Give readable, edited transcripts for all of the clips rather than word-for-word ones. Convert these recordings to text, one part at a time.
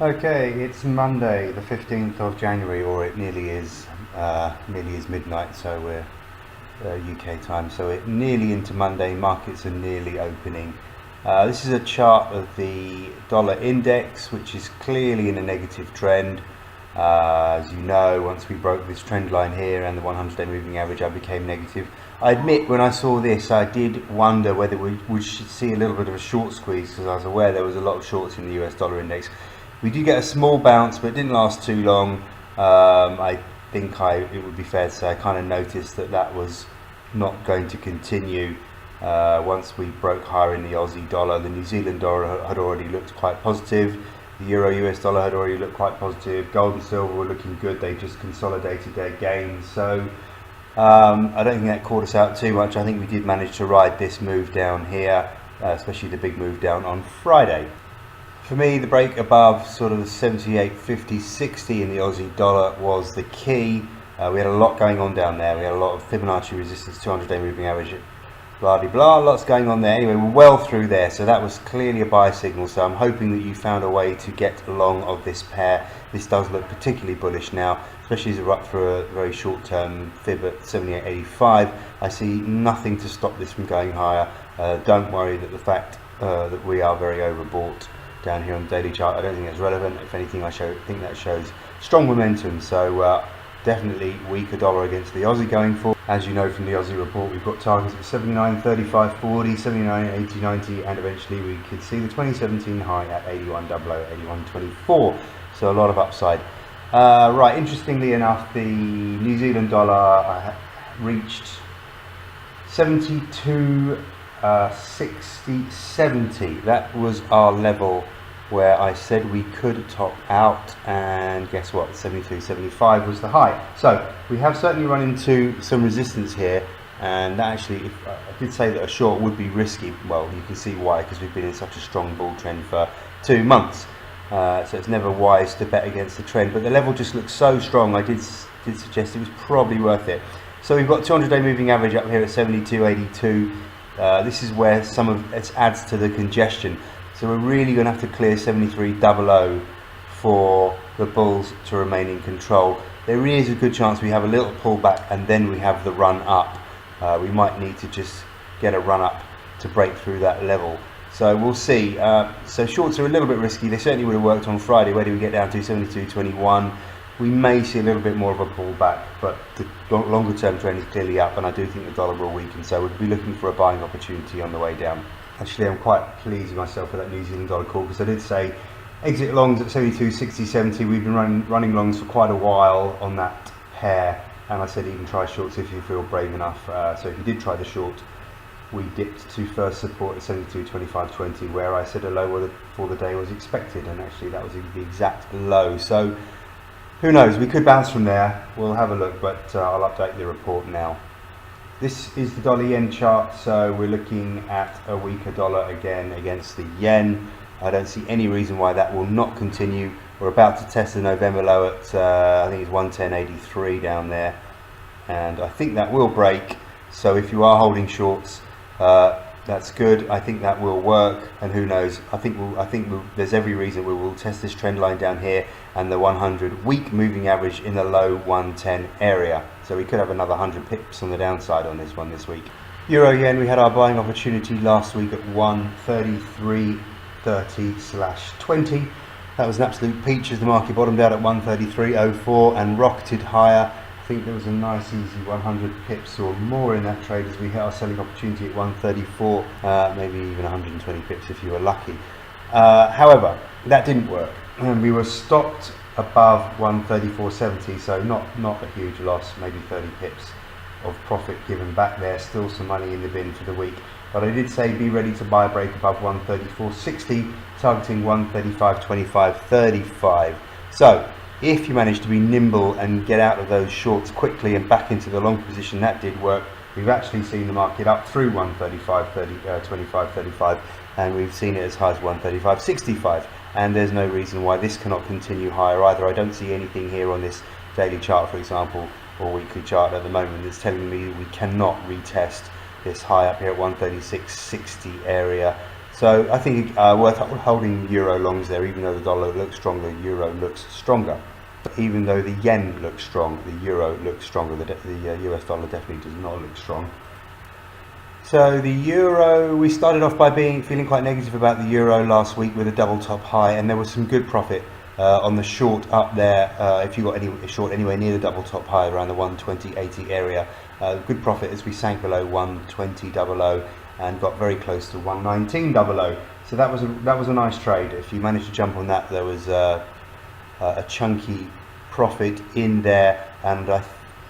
Okay, it's Monday, the 15th of January, or it nearly is midnight, so we're UK time, so it nearly into Monday. Markets are nearly opening. This is a chart of the dollar index, which is clearly in a negative trend. As you know, once we broke this trend line here and the 100-day moving average, I became negative. I admit, when I saw this, I did wonder whether we should see a little bit of a short squeeze, because I was aware there was a lot of shorts in the US dollar index. We did get a small bounce, but it didn't last too long. I think it would be fair to say I kind of noticed that was not going to continue. Once we broke higher in the Aussie dollar, the New Zealand dollar had already looked quite positive. The Euro US dollar had already looked quite positive. Gold and silver were looking good. They just consolidated their gains. So I don't think that caught us out too much. I think we did manage to ride this move down here, especially the big move down on Friday. For me, the break above sort of the 78.50-60 in the Aussie dollar was the key. We had a lot going on down there. We had a lot of Fibonacci resistance, 200-day moving average, blah blah blah, lots going on there. Anyway, we're well through there, so that was clearly a buy signal. So I'm hoping that you found a way to get long of this pair. This does look particularly bullish now, especially as we're up for a very short-term fib at 78.85. I see nothing to stop this from going higher. Don't worry that the fact that we are very overbought down here on the daily chart, I don't think that's relevant. If anything, I think that shows strong momentum. So definitely weaker dollar against the Aussie going forward. As you know from the Aussie report, we've got targets of 79, 35, 40, 79, 80, 90, and eventually we could see the 2017 high at 81.00, 81.24. So a lot of upside. Right, interestingly enough, the New Zealand dollar reached 72. 60, 70. That was our level where I said we could top out, and guess what, 72, 75 was the high. So we have certainly run into some resistance here, and actually, if I did say that a short would be risky, well, you can see why, because we've been in such a strong bull trend for 2 months. So it's never wise to bet against the trend, but the level just looks so strong. I did suggest it was probably worth it. So we've got 200-day moving average up here at 72.82. This is where some of it adds to the congestion. So we're really going to have to clear 73.00 for the bulls to remain in control. There is a good chance we have a little pullback and then we have the run up. We might need to just get a run up to break through that level. So we'll see. So shorts are a little bit risky. They certainly would have worked on Friday. Where do we get down to? 72.21. We may see a little bit more of a pullback, but the longer term trend is clearly up, and I do think the dollar will weaken, so we'll be looking for a buying opportunity on the way down. Actually, I'm quite pleased with myself with that New Zealand dollar call, because I did say exit longs at 72, 60, 70. We've been running longs for quite a while on that pair, and I said even try shorts if you feel brave enough. So if you did try the short, we dipped to first support at 72.25.20, where I said a low for the day was expected, and actually that was the exact low. So who knows, we could bounce from there. We'll have a look, but I'll update the report now. This is the dollar yen chart, so we're looking at a weaker dollar again against the yen. I don't see any reason why that will not continue. We're about to test the November low at I think it's 110.83 down there, and I think that will break. So if you are holding shorts, that's good. I think that will work, and who knows, I think there's every reason we will test this trend line down here and the 100 week moving average in the low 110 area. So we could have another 100 pips on the downside on this one this week. Euro yen, we had our buying opportunity last week at 133.30/20. That was an absolute peach as the market bottomed out at 133.04 and rocketed higher. I think there was a nice easy 100 pips or more in that trade as we hit our selling opportunity at 134, maybe even 120 pips if you were lucky. However, that didn't work, and we were stopped above 134.70, so not a huge loss, maybe 30 pips of profit given back there. Still some money in the bin for the week, but I did say be ready to buy a break above 134.60, targeting 135.25, 35. So if you manage to be nimble and get out of those shorts quickly and back into the long position, that did work. We've actually seen the market up through 135.25, 35, and we've seen it as high as 135.65, and there's no reason why this cannot continue higher either. I don't see anything here on this daily chart, for example, or weekly chart at the moment that's telling me we cannot retest this high up here at 136.60 area. So I think worth holding euro longs there, even though the dollar looks stronger, euro looks stronger. Even though the yen looks strong, the euro looks stronger. The US dollar definitely does not look strong. So the euro, we started off by feeling quite negative about the euro last week with a double top high, and there was some good profit on the short up there. If you got any short anywhere near the double top high around the 120.80 area, good profit as we sank below 120.00 and got very close to 119.00. So that was a nice trade. If you managed to jump on that, there was a chunky profit in there, and I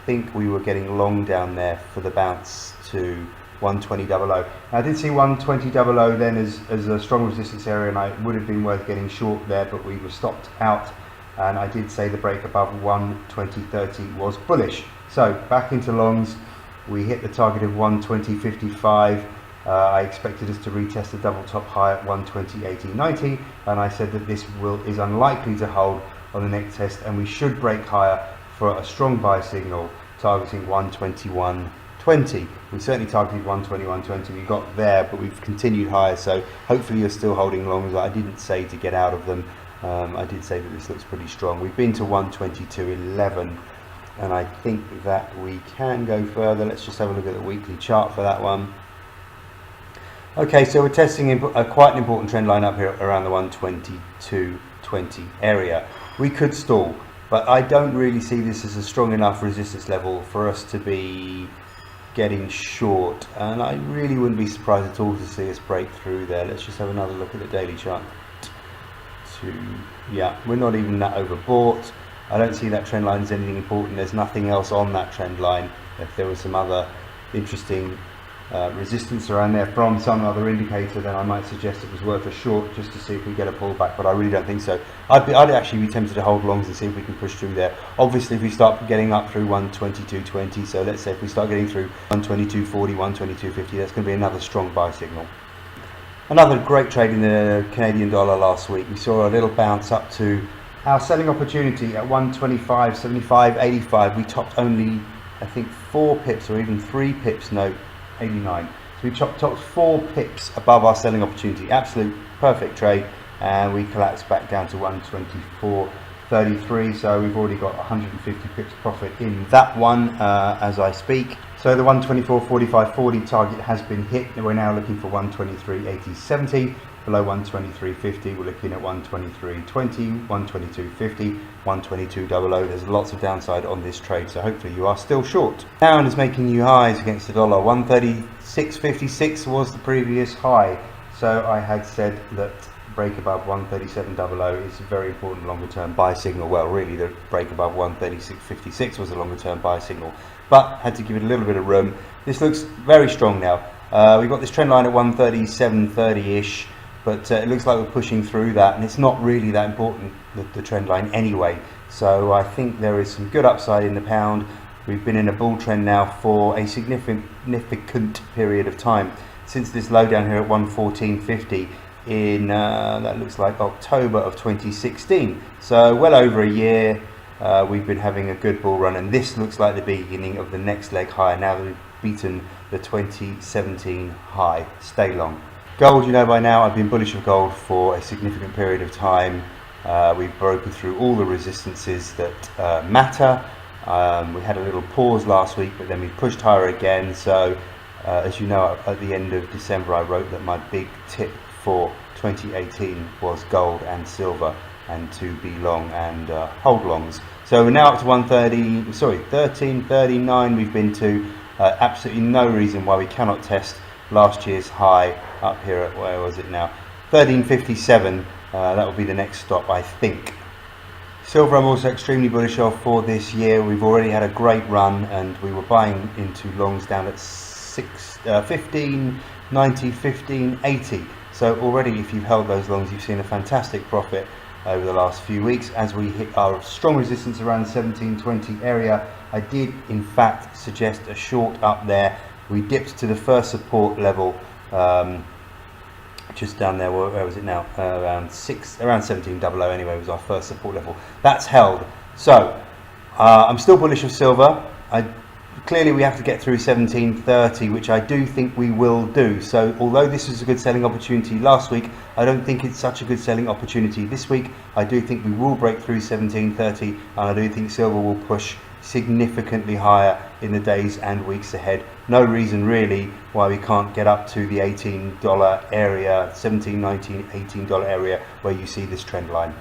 think we were getting long down there for the bounce to 120.00. I did see 120.00 then as a strong resistance area, and it would have been worth getting short there, but we were stopped out, and I did say the break above 120.30 was bullish. So back into longs, we hit the target of 120.55. I expected us to retest the double top high at 120.80.90, and I said that this is unlikely to hold on the next test, and we should break higher for a strong buy signal targeting 121.20. We certainly targeted 121.20. We got there, but we've continued higher, so hopefully you're still holding longs. I didn't say to get out of them. I did say that this looks pretty strong. We've been to 122.11, and I think that we can go further. Let's just have a look at the weekly chart for that one. Okay, so we're testing quite an important trend line up here around the 122.20 area. We could stall, but I don't really see this as a strong enough resistance level for us to be getting short, and I really wouldn't be surprised at all to see us break through there. Let's just have another look at the daily chart. Yeah, we're not even that overbought. I don't see that trend line as anything important. There's nothing else on that trend line. If there was some other interesting resistance around there from some other indicator, then I might suggest it was worth a short just to see if we get a pullback, but I really don't think so. I'd actually be tempted to hold longs and see if we can push through there. Obviously, if we start getting up through 122.20, so let's say if we start getting through 122.40, 122.50, that's going to be another strong buy signal. Another great trade in the Canadian dollar last week. We saw a little bounce up to our selling opportunity at 125.75, 85. We topped only, I think, 4 pips or even 3 pips, no, 89. So we topped 4 pips above our selling opportunity. Absolute perfect trade, and we collapsed back down to 124.33. So we've already got 150 pips profit in that one as I speak. So the 124.45.40 target has been hit. We're now looking for 123.80.70. Below 123.50, we're looking at 123.20, 122.50, 122.00. There's lots of downside on this trade, so hopefully you are still short. Pound is making new highs against the dollar. 136.56 was the previous high. So I had said that break above 137.00 is a very important longer term buy signal. Well, really the break above 136.56 was a longer term buy signal, but had to give it a little bit of room. This looks very strong now. We've got this trend line at 137.30-ish. But it looks like we're pushing through that, and it's not really that important, the trend line anyway. So I think there is some good upside in the pound. We've been in a bull trend now for a significant period of time, since this low down here at 114.50 in, that looks like October of 2016. So well over a year, we've been having a good bull run, and this looks like the beginning of the next leg higher now that we've beaten the 2017 high. Stay long. Gold, you know by now, I've been bullish of gold for a significant period of time. We've broken through all the resistances that matter. We had a little pause last week, but then we pushed higher again. So as you know, at the end of December, I wrote that my big tip for 2018 was gold and silver, and to be long and hold longs. So we're now up to 1339 we've been to. Absolutely no reason why we cannot test last year's high up here at, where was it now, 1357. That will be the next stop, I think. Silver I'm also extremely bullish of for this year. We've already had a great run, and we were buying into longs down at 1590, 1580. So already, if you've held those longs, you've seen a fantastic profit over the last few weeks. As we hit our strong resistance around the 1720 area, I did in fact suggest a short up there. We dipped to the first support level, just down there. Where was it now? Around 1700 anyway was our first support level. That's held. So I'm still bullish of silver. I clearly we have to get through 1730, which I do think we will do. So although this was a good selling opportunity last week, I don't think it's such a good selling opportunity this week. I do think we will break through 1730, and I do think silver will push significantly higher in the days and weeks ahead. No reason really why we can't get up to the $18 area, $17, $19, $18 area where you see this trend line.